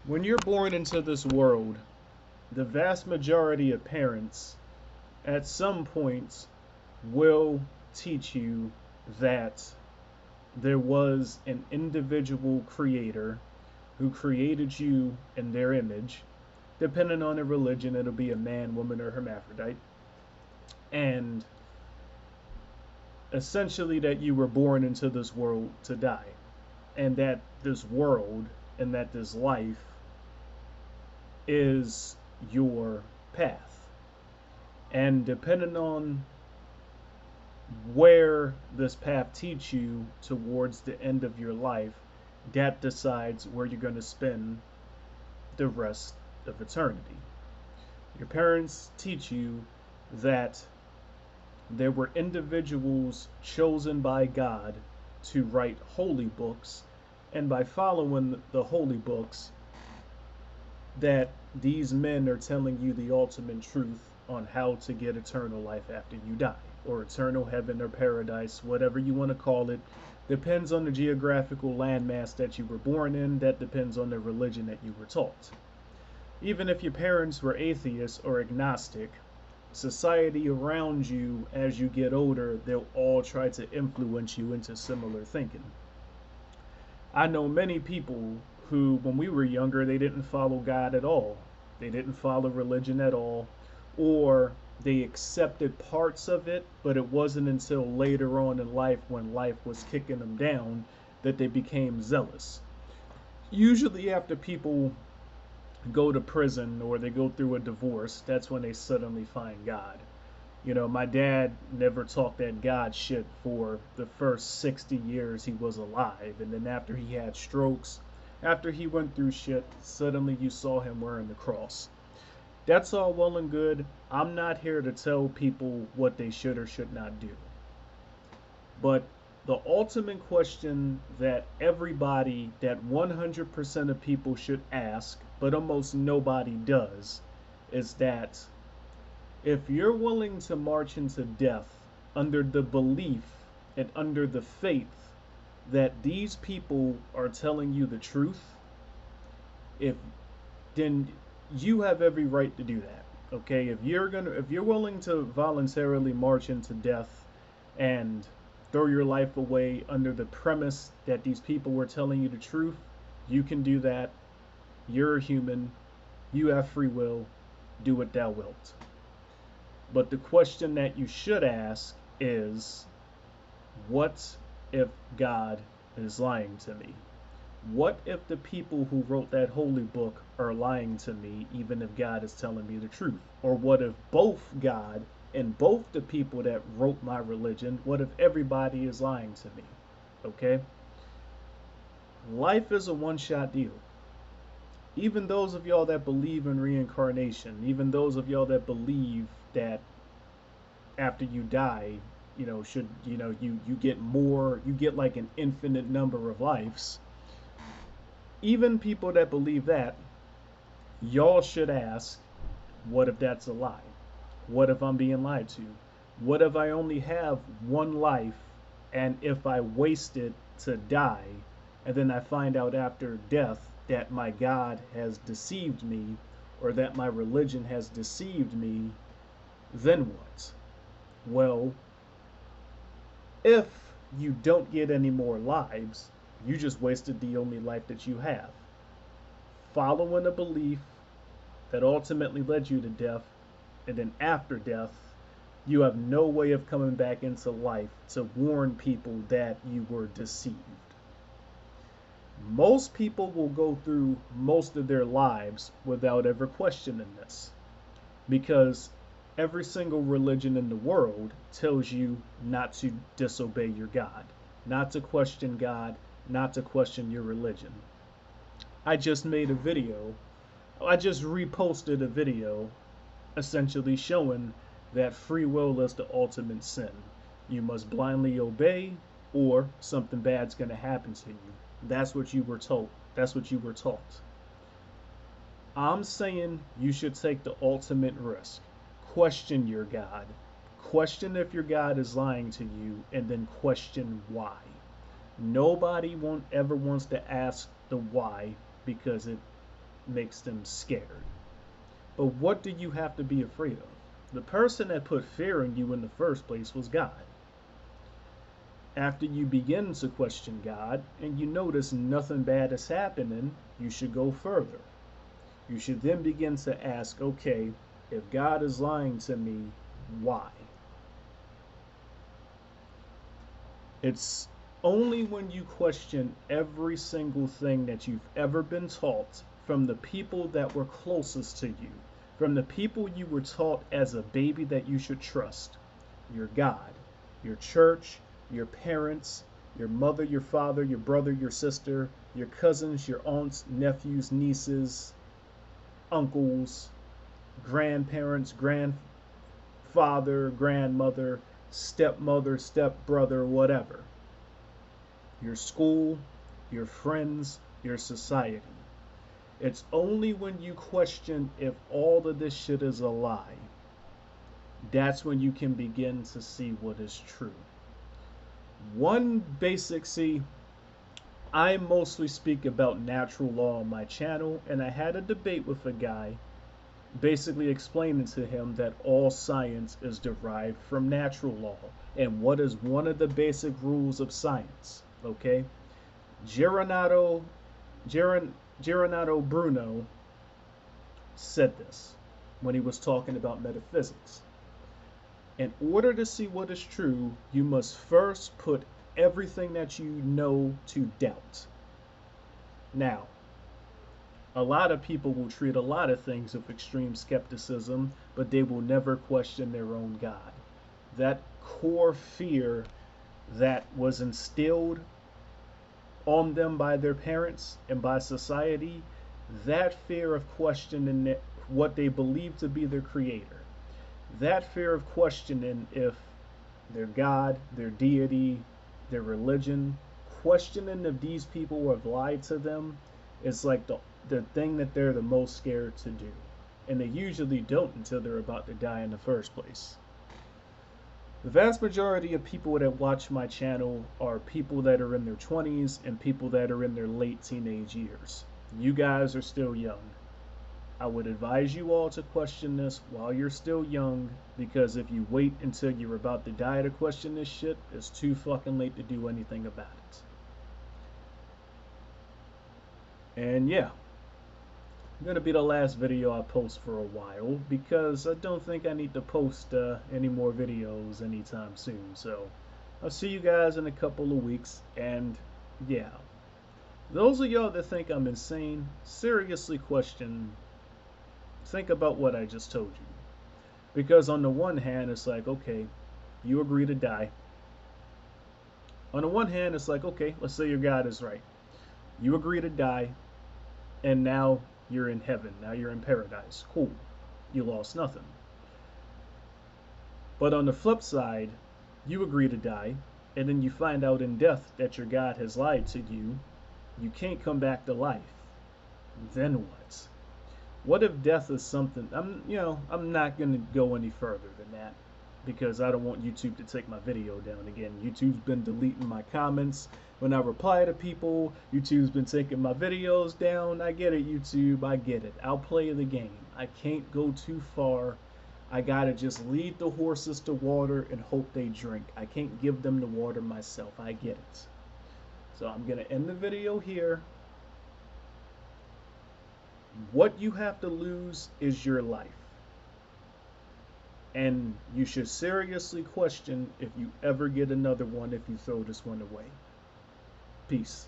When you're born into this world, the vast majority of parents at some point will teach you that there was an individual creator who created you in their image. Depending on the religion, it'll be a man, woman, or hermaphrodite. And essentially, that you were born into this world to die. And that this world and that this life is your path. And depending on where this path teaches you towards the end of your life, that decides where you're going to spend the rest of eternity. Your parents teach you that there were individuals chosen by God to write holy books, and by following the holy books, that these men are telling you the ultimate truth on how to get eternal life after you die, or eternal heaven or paradise, whatever you want to call it. Depends on the geographical landmass that you were born in, that depends on the religion that you were taught. Even if your parents were atheists or agnostic, society around you as you get older, they'll all try to influence you into similar thinking. I know many people who, when we were younger, they didn't follow God at all. They didn't follow religion at all, or they accepted parts of it, but it wasn't until later on in life, when life was kicking them down, that they became zealous. Usually, after people go to prison or they go through a divorce, that's when they suddenly find God. My dad never talked that God shit for the first 60 years he was alive. And then after he had strokes, after he went through shit, suddenly you saw him wearing the cross. That's all well and good. I'm not here to tell people what they should or should not do. But the ultimate question that everybody, that 100% of people should ask, but almost nobody does, is that if you're willing to march into death under the belief and under the faith that these people are telling you the truth, if then you have every right to do that. Okay, if you're willing to voluntarily march into death and throw your life away under the premise that these people were telling you the truth, you can do that. You're a human. You have free will. Do what thou wilt. But the question that you should ask is, what if God is lying to me? What if the people who wrote that holy book are lying to me, even if God is telling me the truth? Or what if both God and both the people that wrote my religion, what if everybody is lying to me? Okay? Life is a one-shot deal. Even those of y'all that believe in reincarnation, even those of y'all that believe that after you die, you get more, you get like an infinite number of lives. Even people that believe that, y'all should ask, what if that's a lie? What if I'm being lied to? What if I only have one life, and if I waste it to die, and then I find out after death that my God has deceived me, or that my religion has deceived me, then what? Well, if you don't get any more lives, you just wasted the only life that you have. Following a belief that ultimately led you to death, and then after death, you have no way of coming back into life to warn people that you were deceived. Most people will go through most of their lives without ever questioning this, because every single religion in the world tells you not to disobey your God, not to question God, not to question your religion. I just made a video, I just reposted a video essentially showing that free will is the ultimate sin. You must blindly obey, or something bad's going to happen to you. That's what you were told. That's what you were taught. I'm saying you should take the ultimate risk. Question your God. Question if your God is lying to you, and then question why. Nobody ever wants to ask the why, because makes them scared. But what do you have to be afraid of? The person that put fear in you in the first place was God. After you begin to question God and you notice nothing bad is happening, you should go further. You should then begin to ask, okay, if God is lying to me, why? It's only when you question every single thing that you've ever been taught from the people that were closest to you, from the people you were taught as a baby that you should trust, your God, your church, your parents, your mother, your father, your brother, your sister, your cousins, your aunts, nephews, nieces, uncles, grandparents, grandfather, grandmother, stepmother, stepbrother, whatever. Your school, your friends, your society. It's only when you question if all of this shit is a lie, that's when you can begin to see what is true. One basic, see, I mostly speak about natural law on my channel, and I had a debate with a guy basically explaining to him that all science is derived from natural law. And what is one of the basic rules of science? Okay? Geronimo Bruno said this when he was talking about metaphysics. In order to see what is true, you must first put everything that you know to doubt. Now, a lot of people will treat a lot of things with extreme skepticism, but they will never question their own God. That core fear that was instilled on them by their parents and by society, that fear of questioning what they believe to be their creator, that fear of questioning if their God, their deity, their religion, questioning if these people have lied to them is like the thing that they're the most scared to do. And they usually don't until they're about to die in the first place. The vast majority of people that watch my channel are people that are in their 20s and people that are in their late teenage years. You guys are still young. I would advise you all to question this while you're still young, because if you wait until you're about to die to question this shit, it's too fucking late to do anything about it. And yeah, gonna be the last video I post for a while, because I don't think I need to post any more videos anytime soon. So I'll see you guys in a couple of weeks. And yeah, those of y'all that think I'm insane, seriously think about what I just told you. Because on the one hand, it's like, okay, you agree to die. On the one hand, it's like, okay, let's say your God is right. You agree to die, and now you're in heaven. Now you're in paradise. Cool. You lost nothing. But on the flip side, you agree to die, and then you find out in death that your God has lied to you. You can't come back to life. Then what? What if death is something? I'm not gonna go any further than that, because I don't want YouTube to take my video down again. YouTube's been deleting my comments when I reply to people. YouTube's been taking my videos down. I get it, YouTube. I get it. I'll play the game. I can't go too far. I gotta just lead the horses to water and hope they drink. I can't give them the water myself. I get it. So I'm gonna end the video here. What you have to lose is your life. And you should seriously question if you ever get another one if you throw this one away. Peace.